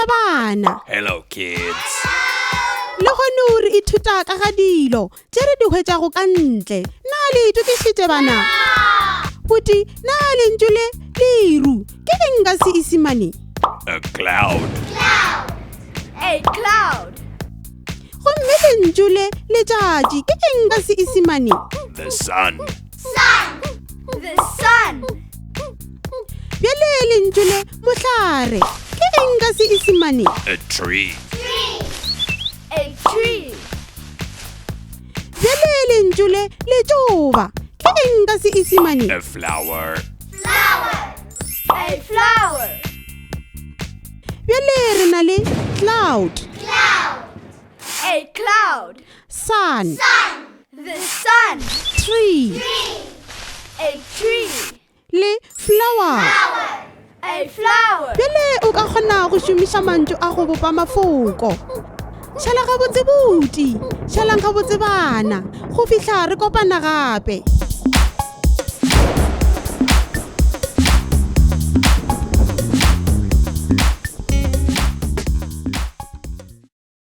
bana. Hello, kids. Le gone o re ithuta ka ga dilo tse re di hwetša go ka ntle. Na le itukišitše bana? Buti, na lentšu le liru ke eng ka Seesimane? A cloud. A cloud. Gomme lentšu le letšatši ke eng ka Seesimane? The sun. The sun. Bjale lentšu le mohlare ke eng ka Seesimane? A tree. A tree. Bjale lentšu le letšoba ke eng ka Seesimane? A flower. A flower. Bjale re na le cloud, A cloud. sun, The sun. tree A tree. le flower. A flower. Bjale o ka kgona go šomiša mantšu a go bopa mafoko. Šala gabotse Buti, šalang gabotse bana, go fihla re kopana gape.